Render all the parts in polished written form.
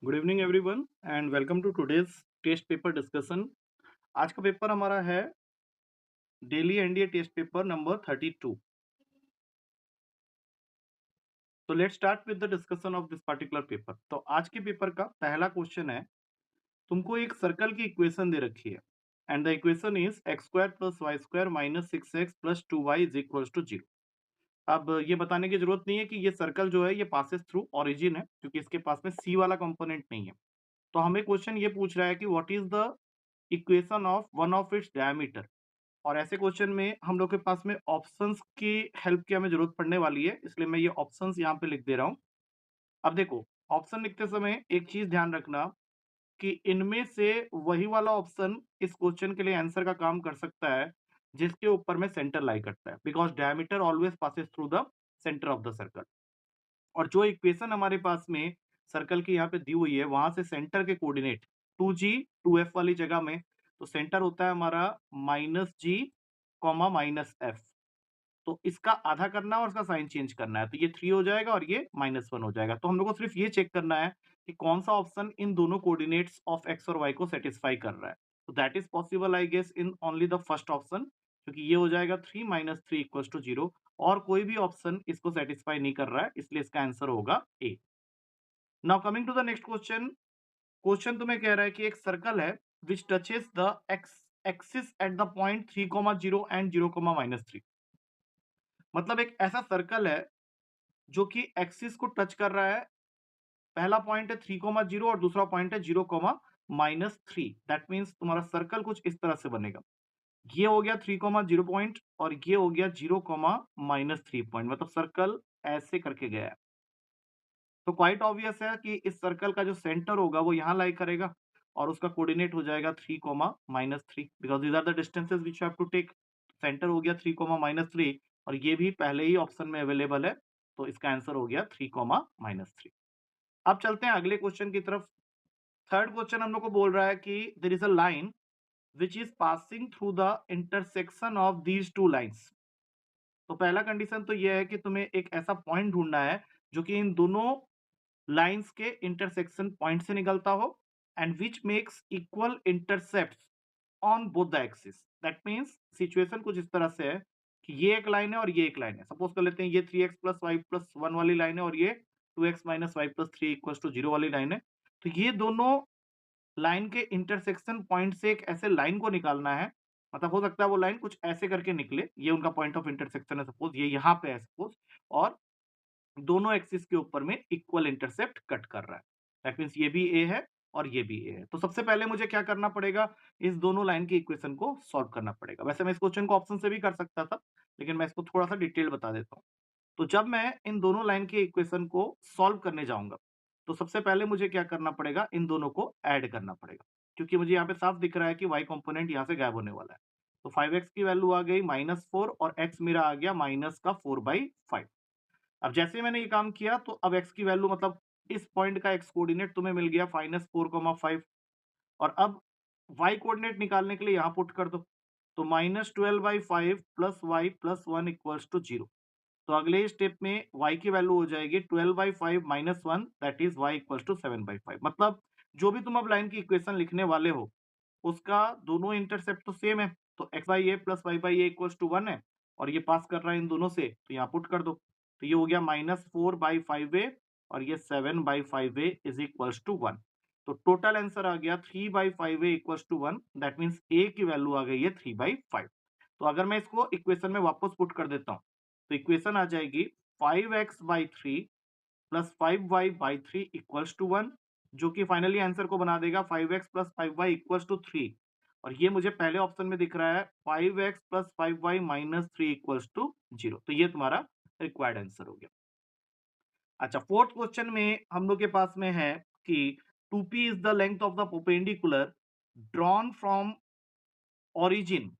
Good evening everyone and welcome to today's test paper discussion. आज का paper हमारा है daily NDA test paper number 32। तो let's start with the discussion of this particular paper. तो आज के paper का पहला क्वेश्चन है, तुमको एक सर्कल की इक्वेशन दे रखी है and the equation is x square plus y square minus 6x plus 2y is equals to 0। अब ये बताने की जरूरत नहीं है कि ये सर्कल जो है ये पासेस थ्रू ओरिजिन है, क्योंकि इसके पास में सी वाला कंपोनेंट नहीं है। तो हमें क्वेश्चन ये पूछ रहा है कि what is the equation of one of its diameter. और ऐसे क्वेश्चन में हम लोग के पास में ऑप्शंस की हेल्प की हमें जरूरत पड़ने वाली है, इसलिए मैं ये ऑप्शंस यहाँ पे लिख दे रहा हूँ। अब देखो, ऑप्शन लिखते समय एक चीज ध्यान रखना कि इनमें से वही वाला ऑप्शन इस क्वेश्चन के लिए आंसर का काम कर सकता है जिसके ऊपर में सेंटर लाई करता है, because diameter always passes through the centre of the circle. और जो इक्वेशन हमारे पास में सर्कल की यहाँ पे दी हुई है, वहां से सेंटर के कोऑर्डिनेट 2g 2f वाली जगह में, तो सेंटर होता है हमारा -g, -f। तो इसका आधा करना है और इसका साइन चेंज करना है, तो ये 3 हो जाएगा और ये -1 हो जाएगा। तो हम लोग को सिर्फ ये चेक करना है कि कौन सा ऑप्शन इन दोनों कोऑर्डिनेट्स ऑफ एक्स और वाई को सेटिस्फाई कर रहा है। तो that is possible I guess in only the first option, क्योंकि ये हो जाएगा 3 - 3 इक्वल्स टू 0, और कोई भी ऑप्शन इसको सेटिस्फाई नहीं कर रहा है, इसलिए इसका आंसर होगा A. Now coming to the next question. Question तुम्हें कह रहा है कि एक सर्कल है which touches the x axis at the point 3,0 and 0,-3। मतलब एक ऐसा सर्कल है जो कि एक्सिस को टच कर रहा है। पहला पॉइंट है 3,0 और दूसरा पॉइंट है 0,-3। दैट मीन्स तुम्हारा सर्कल कुछ इस तरह से बनेगा। ये हो गया 3,0 पॉइंट और ये हो गया 0,-3 पॉइंट, मतलब सर्कल ऐसे करके गया है। तो क्वाइट ऑब्वियस है कि इस सर्कल का जो सेंटर होगा वो यहाँ लाई करेगा और उसका कोऑर्डिनेट हो जाएगा 3,-3, because these are the distances which you have to take. Centre हो गया 3,-3 और ये भी पहले ही ऑप्शन में अवेलेबल है, तो इसका आंसर हो गया 3,-3। अब चलते हैं अगले क्वेश्चन की तरफ। थर्ड क्वेश्चन हम लोग को बोल रहा है कि there is a line which is passing through the intersection of these two lines. तो पहला कंडीशन तो ये है कि तुम्हें एक ऐसा पॉइंट ढूंढना है जो कि इन दोनों लाइंस के इंटरसेक्शन पॉइंट से निकलता हो and which makes equal intercepts on both the axis. That means situation कुछ इस तरह से है कि ये एक लाइन है और ये एक लाइन है। सपोज कर लेते हैं ये 3x प्लस वाई प्लस 1 वाली लाइन है और ये 2x minus y plus 3 equals to 0 वाली लाइन है। तो ये दोनों लाइन के इंटरसेक्शन पॉइंट से एक ऐसे लाइन को निकालना है। मतलब हो सकता है वो लाइन कुछ ऐसे करके निकले, ये उनका पॉइंट ऑफ इंटरसेक्शन है, सपोज ये यहाँ पे है सपोज, और दोनों एक्सिस के ऊपर में इक्वल इंटरसेप्ट कट कर रहा है। दैट मीन्स ये भी ए है और ये भी ए है। तो सबसे पहले मुझे क्या करना पड़ेगा, इस दोनों लाइन की इक्वेशन को सॉल्व करना पड़ेगा। वैसे मैं इस क्वेश्चन को ऑप्शन से भी कर सकता था, लेकिन मैं इसको थोड़ा सा डिटेल बता देता हूँ। तो जब मैं इन दोनों लाइन के इक्वेशन को सॉल्व करने जाऊंगा, तो सबसे पहले मुझे क्या करना पड़ेगा, इन दोनों को ऐड करना पड़ेगा, क्योंकि मुझे यहाँ पे साफ दिख रहा है कि y कंपोनेंट यहाँ से गायब होने वाला है। तो 5x की वैल्यू आ गई -4 और x मेरा आ गया माइनस का 4/5। अब जैसे ही मैंने ये काम किया तो अब x की वैल्यू, मतलब इस पॉइंट का x कोऑर्डिनेट तुम्हें मिल गया -4,5, और अब y कोऑर्डिनेट निकालने के लिए यहाँ पुट कर दो। तो -12/5 plus y plus 1 equals to 0। तो अगले स्टेप में y की वैल्यू हो जाएगी 12/5 minus 1, that is y equals to 7/5। मतलब जो भी तुम अब लाइन की इक्वेशन लिखने वाले हो उसका दोनों इंटरसेप्ट तो सेम है, तो x by a plus y by a equals to 1 है, और ये पास कर रहा है इन दोनों से, तो यहाँ पुट कर दो। तो ये हो गया -4/5a और ये 7/5a इज इक्वल्स टू 1। तो टोटल आंसर आ गया 3/5a equals to 1। That means a की वैल्यू आ गई है 3/5। तो अगर मैं इसको इक्वेशन में वापस पुट कर देता हूँ, तो इक्वेशन आ जाएगी 5x/3 plus 5y/3 equals to 1, जो कि फाइनली आंसर को बना देगा 5x plus 5y equals to 3। और ये मुझे पहले ऑप्शन में दिख रहा है 5x plus 5y minus 3 equals to 0। तो ये तुम्हारा रिक्वायर्ड आंसर हो गया। अच्छा, फोर्थ क्वेश्चन में हम लोग के पास में है कि 2p is the length of the perpendicular drawn from origin.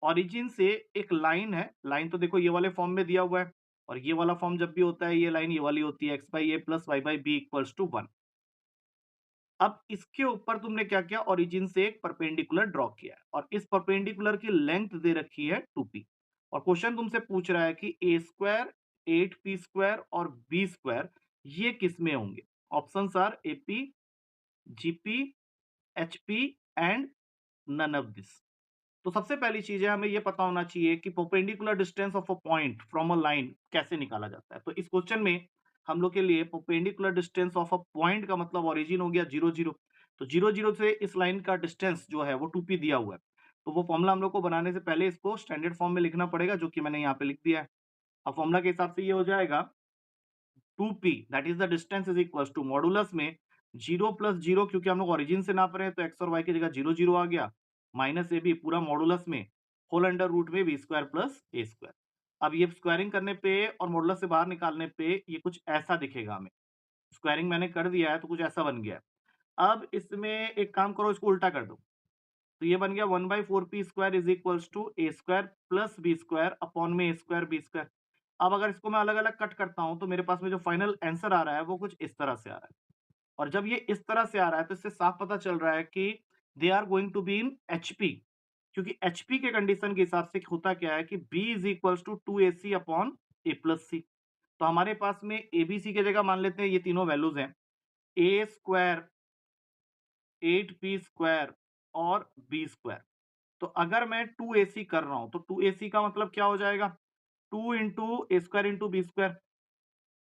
Origin से एक लाइन है, लाइन तो देखो ये वाले फॉर्म में दिया हुआ है, और ये वाला फॉर्म जब भी होता है ये लाइन ये वाली होती है, x by a plus y by b equals to 1। अब इसके ऊपर तुमने क्या किया, ओरिजिन से एक परपेंडिकुलर ड्रॉ किया है और इस परपेंडिकुलर की लेंथ दे रखी है 2p, और क्वेश्चन तुमसे पूछ रहा है कि ए स्क्वायर 8p स्क्वायर और बी स्क्वायर ये किस में होंगे। Options are AP, GP, HP and none of this. तो सबसे पहली चीज है, हमें ये पता होना चाहिए कि perpendicular distance of a point from a line कैसे निकाला जाता है। तो इस क्वेश्चन में हम लोग के लिए perpendicular distance of a point का मतलब ओरिजिन हो गया 0 0। तो 0 0 से इस लाइन का डिस्टेंस जो है वो 2p दिया हुआ है। तो वो फॉर्मूला हम लोग को बनाने से पहले इसको स्टैंडर्ड फॉर्म में लिखना पड़ेगा, जो कि मैंने यहाँ पे लिख दिया है। अब फॉर्मूला के हिसाब से ये हो जाएगा 2p that is the distance is equal to modulus में 0 प्लस 0, क्योंकि हम लोग ओरिजिन से नाप रहे हैं तो एक्स और वाई की जगह 0 0 आ गया, माइनस ए बी पूरा मॉडुलस में होल अंडर रूट में बी स्क्वायर प्लस ए स्क्वायर। अब ये स्क्वायरिंग करने पे और मॉडुलस से बाहर निकालने पे ये कुछ ऐसा दिखेगा हमें। स्क्वायरिंग मैंने कर दिया है तो कुछ ऐसा बन गया है। अब इसमें एक काम करो, इसको उल्टा कर दो। तो ये बन गया 1/4p square is equals to a square plus b square upon में ए स्क्वायर बी स्क्वायर। अब अगर इसको मैं अलग अलग कट करता हूं तो मेरे पास में जो फाइनल आंसर आ रहा है वो कुछ इस तरह से आ रहा है। और जब ये इस तरह से आ रहा है तो इससे साफ पता चल रहा है कि they are going to be in HP, क्योंकि एचपी के कंडीशन के हिसाब से होता क्या है कि b is equals to 2ac upon a plus c. तो हमारे पास में एबीसी की जगह मान लेते हैं ये तीनों वैल्यूज हैं, ए स्क्वायर, 8p स्क्वायर और बी स्क्वायर। तो अगर मैं 2ac कर रहा हूं तो 2ac का मतलब क्या हो जाएगा, 2 इंटू ए स्क्वायर इंटू बी स्क्वायर।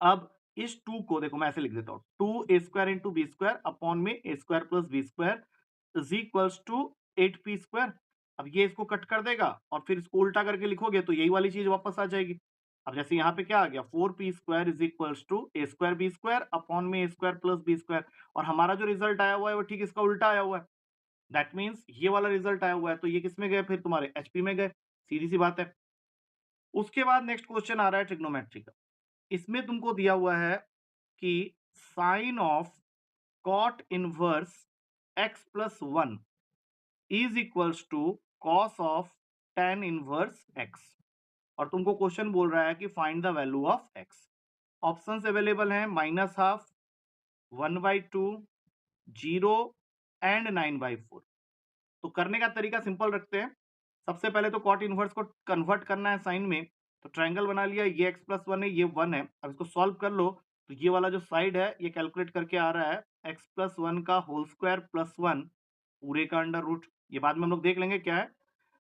अब इस 2 को देखो मैं ऐसे लिख देता हूं, 2 a square into b square upon में a square plus b square is equals to 8p square. अब ये इसको कट कर देगा और फिर इसको उल्टा करके लिखोगे तो यही वाली चीज वापस आ जाएगी। अब जैसे यहाँ पे क्या आ गया, 4p square is equals to a square b square upon में a square plus b square. और हमारा जो रिजल्ट आया हुआ है वो ठीक इसका उल्टा आया हुआ है। दैट मीन्स ये वाला रिजल्ट आया हुआ है, तो ये किसमें गए, फिर तुम्हारे एचपी में गए, सीधी सी बात है। उसके बाद नेक्स्ट क्वेश्चन आ रहा है ट्रिग्नोमेट्री का। इसमें तुमको दिया हुआ है कि sine of cot inverse x plus one is equals to cos of tan inverse x. और तुमको क्वेश्चन बोल रहा है कि find the value of x. Options available हैं -12, 1/2, 0 एंड 9/4। तो करने का तरीका सिंपल रखते हैं। सबसे पहले तो कॉट इनवर्स को कन्वर्ट करना है साइन में। तो ट्रायंगल बना लिया, ये एक्स प्लस वन है, ये वन है। अब इसको सॉल्व कर लो तो ये वाला जो साइड है ये कैलकुलेट करके आ रहा है एक्स प्लस वन का होल स्क्वायर प्लस वन पूरे का अंडर रूट। ये बाद में हम लोग देख लेंगे क्या है।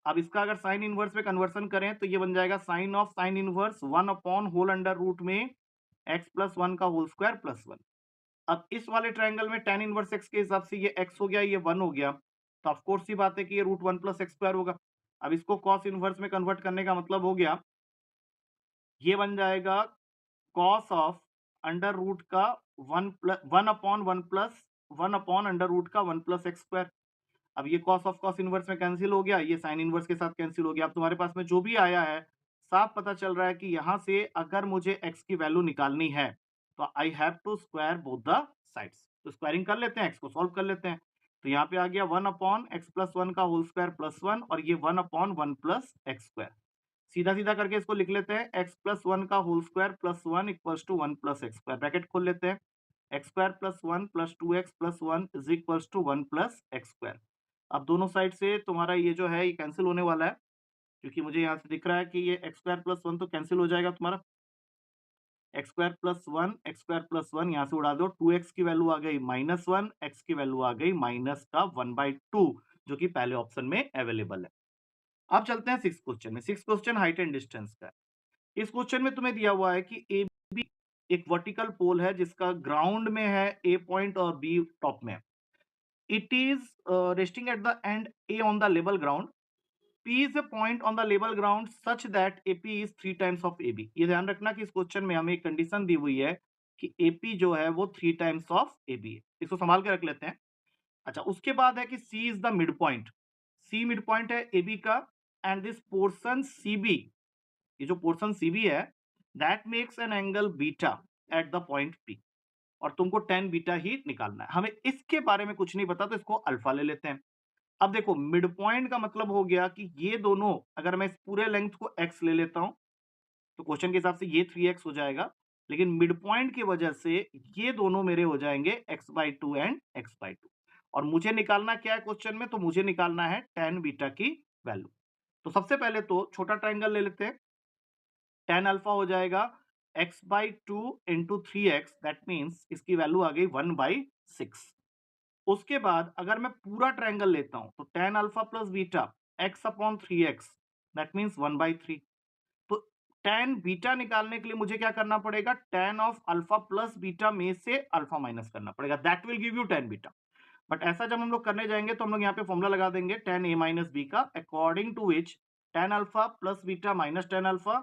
अब इसका अगर साइन इनवर्स में कन्वर्सन करें तो ये बन जाएगा sine of sine inverse 1 upon whole under root में एक्स प्लस वन का होल स्क्वायर प्लस वन। अब इस वाले ट्रायंगल में tan इनवर्स x के हिसाब से ये x हो गया, ये 1 हो गया, तो ऑफ कोर्स सी बात है कि ये रूट 1 प्लस एक्स स्क्वायर होगा। अब इसको cos इनवर्स में कन्वर्ट करने का मतलब हो गया, ये बन जाएगा cos ऑफ अंडर रूट का 1 upon 1 plus 1 upon under root का 1 प्लस एक्स स्क्वायर। अब ये cos ऑफ cos इनवर्स में कैंसिल हो गया, ये साइन इनवर्स के साथ कैंसिल हो गया। अब तुम्हारे पास में जो भी आया है साफ पता चल रहा है कि यहां से अगर मुझे x की वैल्यू निकालनी है तो I have to square both the sides. तो स्क्वायरिंग कर लेते हैं, x को सॉल्व कर लेते हैं। तो यहाँ पे आ गया 1 अपॉन एक्स प्लस वन का होल स्क्वायर प्लस वन और ये 1 अपॉन 1 प्लस एक्स स्क्वायर। सीधा सीधा करके इसको लिख लेते हैं, एक्स प्लस वन का whole square plus one equals to 1 plus x square. Bracket खोल लेते हैं, x square plus one plus 2x plus one is equals to 1 plus x square. अब दोनों साइड से तुम्हारा ये जो है ये कैंसिल होने वाला है, क्योंकि मुझे यहाँ से दिख रहा है कि ये एक्स स्क्वायर प्लस वन तो कैंसिल हो जाएगा तुम्हारा। X square plus one, x square plus one यहाँ से उड़ा दो, 2x की वैल्यू आ गई -1, x की वैल्यू आ गई माइनस का 1/2, जो कि पहले ऑप्शन में अवेलेबल है। अब चलते हैं सिक्स क्वेश्चन में। Six question height and distance का है। इस क्वेश्चन में तुम्हें दिया हुआ है कि ए बी एक वर्टिकल पोल है जिसका ग्राउंड में है ए पॉइंट और बी टॉप में है। It is resting at the end A on the level ground. P is a point on the level ground such that AP is 3 times of AB। ये ध्यान रखना कि इस क्वेश्चन में हमें एक कंडीशन दी हुई है कि AP जो है वो 3 टाइम्स ऑफ AB है। इसको संभाल के रख लेते हैं। अच्छा, उसके बाद है कि C is the mid point. C mid point है AB का एंड दिस पोर्शन CB, ये जो पोर्शन CB है that makes an angle beta eight the point P। और तुमको tan बीटा ही निकालना है। हमें इसके बारे में कुछ नहीं पता तो इसको अल्फा ले लेते हैं। अब देखो मिड पॉइंट का मतलब हो गया कि ये दोनों, अगर मैं इस पूरे लेंथ को x ले लेता हूं तो क्वेश्चन के हिसाब से ये 3x हो जाएगा, लेकिन मिड पॉइंट की वजह से ये दोनों मेरे हो जाएंगे x/2 एंड x/2। और मुझे निकालना क्या है क्वेश्चन में, तो मुझे निकालना है tan बीटा की वैल्यू। तो सबसे पहले तो छोटा ट्राइंगल ले लेते हैं, tan अल्फा हो जाएगा x/2 into 3x, that means इसकी वैल्यू आ गई 1/6। उसके बाद अगर मैं पूरा ट्रायंगल लेता हूं तो tan alpha plus beta x/3x, that means 1/3। तो tan बीटा निकालने के लिए मुझे क्या करना पड़ेगा, tan of alpha plus beta में से अल्फा माइनस करना पड़ेगा, that will give you tan beta. But ऐसा जब हम लोग करने जाएंगे तो हम लोग यहाँ पे फॉर्मूला लगा देंगे tan a माइनस बी का, according to which tan alpha plus beta minus tan alpha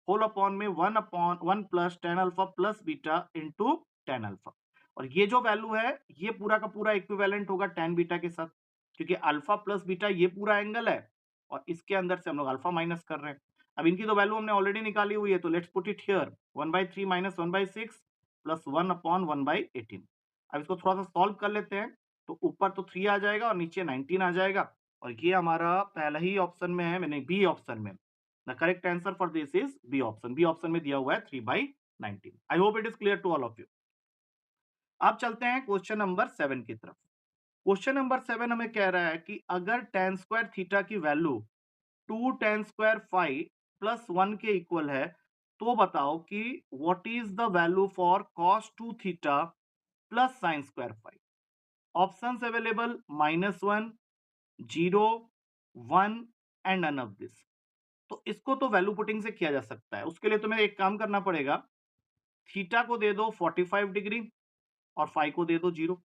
whole upon में 1/1 plus tan alpha plus beta into tan alpha. और ये जो वैल्यू है ये पूरा का पूरा इक्विवेलेंट होगा tan बीटा के साथ, क्योंकि अल्फा प्लस बीटा ये पूरा एंगल है और इसके अंदर से हम लोग अल्फा माइनस कर रहे हैं। अब इनकी तो वैल्यू हमने ऑलरेडी निकाली हुई है, तो let's put it here 1/3 minus 1/6 plus 1/1/18। अब इसको थोड़ा सा सॉल्व कर लेते हैं, तो ऊपर तो 3 आ जाएगा और नीचे 19 आ जाएगा, और ये हमारा पहला ही ऑप्शन में है, मैंने बी ऑप्शन में। The correct answer for this is b option. B option में दिया हुआ है 3/19। I hope it is clear to all of you. अब चलते हैं क्वेश्चन नंबर 7 की तरफ। क्वेश्चन नंबर 7 हमें कह रहा है कि अगर tan स्क्वायर थीटा की value 2 tan square phi plus 1 के इक्वल है, तो बताओ कि what is the value for cos 2 theta plus sin square phi. Options available -1, 0, 1 and none of this. तो इसको तो वैल्यू पुटिंग से किया जा सकता है। उसके लिए तुम्हें एक काम करना पड़ेगा, थीटा को दे दो 45 डिग्री और फाइ को दे दो 0।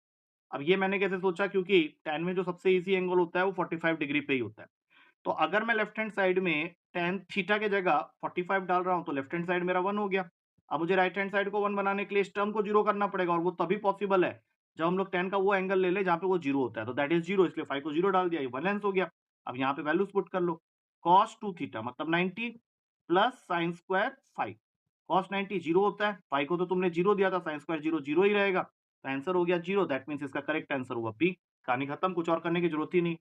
अब ये मैंने कैसे सोचा, क्योंकि tan में जो सबसे इजी एंगल होता है वो 45 डिग्री पे ही होता है। तो अगर मैं लेफ्ट हैंड साइड में tan थीटा की जगह 45 डाल रहा हूं तो लेफ्ट हैंड साइड मेरा 1 हो गया। अब मुझे राइट हैंड साइड को 1 बनाने के लिए इस टर्म को 0 करना पड़ेगा, और वो तभी पॉसिबल है जब हम लोग tan का वो एंगल ले ले जहां पे वो 0 होता है, तो दैट इज 0, इसलिए 5 को 0 डाल दिया, ये 1 लेंस हो गया। अब यहाँ पे वैल्यूज पुट कर लो, cos 2 थीटा मतलब 90 प्लस sin स्क्वायर 5। cos 90 0 होता है, 5 को तो तुमने 0 दिया था, sin स्क्वायर 0 0 ही रहेगा, तो आंसर हो गया 0। दैट मीन्स इसका करेक्ट आंसर हुआ बी। कहानी खत्म, कुछ और करने की जरूरत ही नहीं।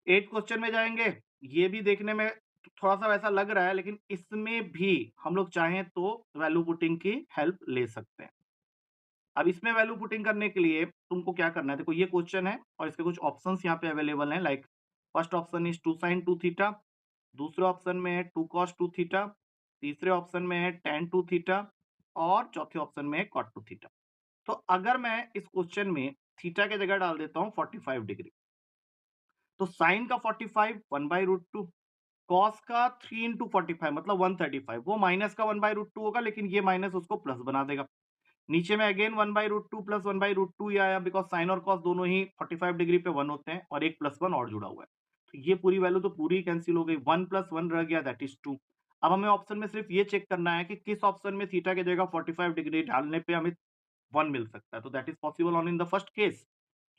8 क्वेश्चन में जाएंगे। ये भी देखने में थोड़ा सा वैसा लग रहा है, लेकिन इसमें भी हम लोग चाहें तो वैल्यू पुटिंग की हेल्प ले सकते हैं। अब इसमें वैल्यू पुटिंग करने के लिए तुमको क्या करना है, देखो ये क्वेश्चन है और इसके कुछ ऑप्शंस यहाँ पे अवेलेबल हैं, like first option is 2 sin 2 theta, दूसरे ऑप्शन में है 2 cos 2 थीटा, तीसरे ऑप्शन में है tan 2 थीटा और चौथे ऑप्शन में है cot 2 थीटा। तो अगर मैं इस क्वेश्चन में थीटा की जगह डाल देता हूं 45 डिग्री, तो साइन का 45 1/√2, कॉस का 3 इंटू 45 मतलब 135, वो माइनस का 1/√2 होगा, लेकिन ये माइनस उसको प्लस बना देगा। नीचे में अगेन 1/√2 प्लस 1/√2 ही आया, बिकॉज साइन और कॉस दोनों ही 45 डिग्री पे 1 होते हैं और एक प्लस 1 और जुड़ा हुआ है, तो ये पूरी वैल्यू तो पूरी कैंसिल हो गई, 1 प्लस 1 रह गया, दैट इज 2। अब हमें ऑप्शन में सिर्फ ये चेक करना है कि किस ऑप्शन में थीटा की जगह 45 डिग्री डालने पे हमें 1 मिल सकता है, तो that is possible only in the first case,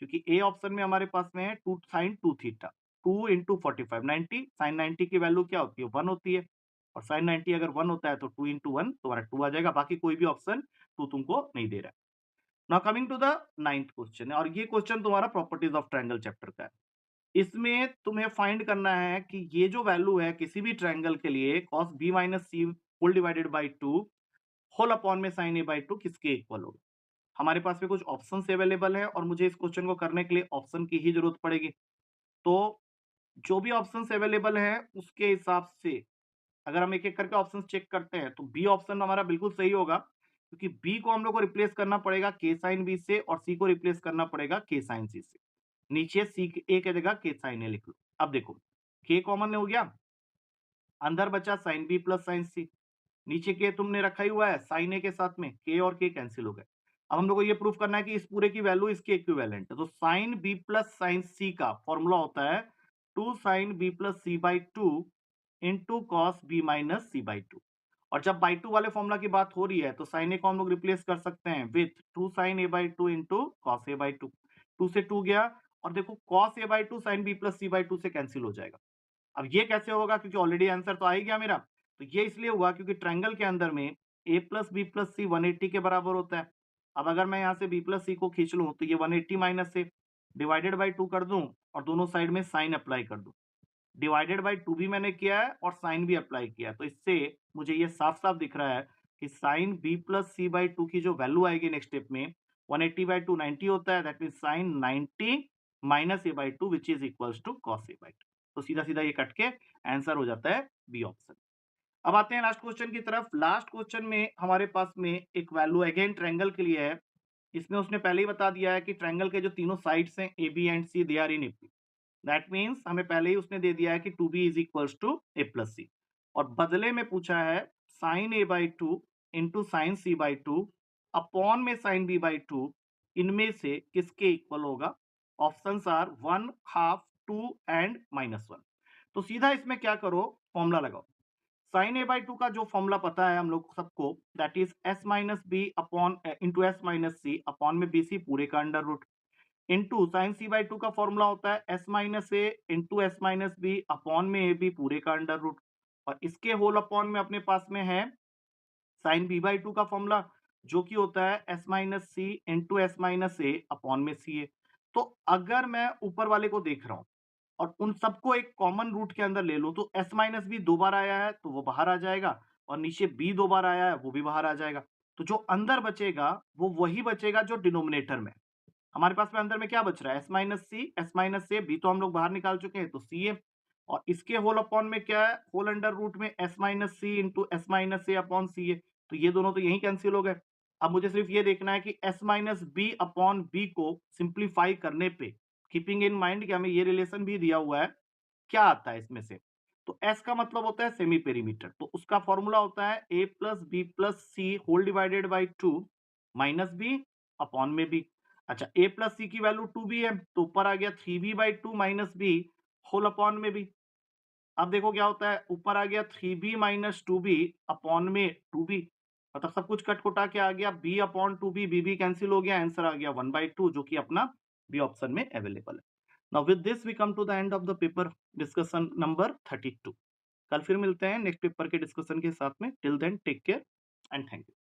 क्योंकि ए ऑप्शन में हमारे पास में है 2 sin 2 थीटा, 2 इंटू 45 90, साइन 90 की वैल्यू क्या होती है 1 होती है, और साइन 90 अगर 1 होता है तो 2 इंटू 1 तुम्हारा 2 आ जाएगा, बाकी कोई भी ऑप्शन 2 तुमको नहीं दे रहा है। Now coming to the 9th question, और ये क्वेश्चन तुम्हारा प्रॉपर्टीज ऑफ ट्रायंगल चैप्टर का है। इसमें तुम्हें फाइंड करना है कि ये जो वैल्यू है किसी भी ट्रायंगल के लिए cos b minus c whole divided by 2 whole upon में sin a बाई 2 किसके इक्वल होगा। हमारे पास में कुछ ऑप्शंस अवेलेबल है और मुझे इस क्वेश्चन को करने के लिए ऑप्शन की ही जरूरत पड़ेगी। तो जो भी ऑप्शंस अवेलेबल है उसके हिसाब से अगर हम एक एक करके ऑप्शंस चेक करते हैं तो बी ऑप्शन हमारा बिल्कुल सही होगा, क्योंकि बी को हम लोग को रिप्लेस करना पड़ेगा के साइन बी से और सी को रिप्लेस करना पड़ेगा के साइन सी से। नीचे सी ए की जगह के साइन ए लिख लो। अब देखो के कॉमन हो गया, अंदर बचा साइन बी प्लस साइन सी, नीचे के तुमने रखा ही हुआ है साइन ए के साथ में, के और के कैंसिल हो गए। अब हम लोग को ये प्रूफ करना है कि इस पूरे की वैल्यू इसके इक्विवेलेंट है, तो sine b plus sine c का फॉर्मूला होता है 2 sine b plus c by 2 into cos b minus c by 2। और जब बाई 2 वाले फॉर्मूला की बात हो रही है तो साइन ए को हम लोग रिप्लेस कर सकते हैं with 2 sine a by 2 into cos a by 2। 2 से 2 गया, और देखो cos a by 2 sine b plus c by 2 से कैंसिल हो जाएगा। अब ये कैसे होगा, क्योंकि ऑलरेडी आंसर तो आ ही गया मेरा, तो ये इसलिए हुआ क्योंकि ट्रायंगल के अंदर में a प्लस बी प्लस सी 180 के बराबर होता है। अब अगर मैं यहाँ से b प्लस सी को खींच लूं तो ये 180 माइनस से डिवाइडेड बाई 2 कर दूं और दोनों साइड में साइन अप्लाई कर दूं। डिवाइडेड बाई 2 भी मैंने किया है और साइन भी अप्लाई किया है, तो इससे मुझे ये साफ साफ दिख रहा है कि sine b plus c by 2 की जो वैल्यू आएगी नेक्स्ट स्टेप में 180 बाई 2 90 होता है, that mean sine 90 minus a by 2 which is equals to cos a by 2। तो सीधा सीधा ये कट के आंसर हो जाता है बी ऑप्शन। अब आते हैं लास्ट क्वेश्चन की तरफ। लास्ट क्वेश्चन में हमारे पास में एक वैल्यू अगेन ट्रायंगल के लिए है। इसमें उसने पहले ही बता दिया है कि ट्रायंगल के जो तीनों साइड्स हैं a b and c they are in equal. That means हमें पहले ही उसने दे दिया है कि 2b is equals to a plus c, और बदले में पूछा है sine a by two into sine c by two upon में साइन बी बाई टू, इनमें से किसके इक्वल होगा। Options are 1 half 2 and -1। तो सीधा इसमें क्या करो, फॉर्मूला लगाओ। साइन ए बाई टू का जो फॉर्मूला पता है हम लोग सबको, that is s minus B upon into s minus c upon में बी सी पूरे का under root, into sine c by two का फॉर्मूला होता है s minus a into s minus B upon में ए बी पूरे का under root, और इसके होल अपॉन में अपने पास में है साइन बी बाई टू का फॉर्मूला, जो कि होता है एस माइनस सी इंटू एस माइनस ए अपॉन में सी ए। तो अगर मैं ऊपर वाले को देख रहा हूं और उन सबको एक कॉमन रूट के अंदर ले लो, तो एस माइनस बी 2 बार आया है तो वो बाहर आ जाएगा, और नीचे बी 2 बार आया है वो भी बाहर आ जाएगा। तो जो अंदर बचेगा वो वही बचेगा जो डिनोमिनेटर में। हमारे पास में अंदर में क्या बच रहा है, एस माइनस सी, एस माइनस ए, बी तो हम लोग बाहर निकाल चुके हैं तो सी ए, और इसके होल अपॉन में क्या है, होल अंडर रूट में एस माइनस सी इंटू एस माइनस ए अपॉन सी ए। तो ये दोनों तो यही कैंसिल हो गए। अब मुझे सिर्फ ये देखना है कि S minus B upon B को सिंप्लीफाई करने पे, कीपिंग इन माइंड कि हमें ये रिलेशन भी दिया हुआ है, क्या आता है इसमें से। तो एस का मतलब होता है सेमी पेरीमीटर, तो उसका फॉर्मूला होता है a plus b plus c whole divided by two minus B upon में बी। अच्छा, ए प्लस सी की वैल्यू 2b है, तो ऊपर आ गया 3b by two minus B whole upon में बी। अब देखो क्या होता है, ऊपर आ गया 3b माइनस 2b अपॉन में 2b, मतलब सब कुछ कट कुटा के आ गया b upon 2b, b cancel हो गया, आंसर आ गया 1/2, जो कि अपना बी ऑप्शन में अवेलेबल है। Now with this we come to the end of the paper discussion number 32। कल फिर मिलते हैं नेक्स्ट पेपर के डिस्कशन के साथ में। Till then take care and thank you.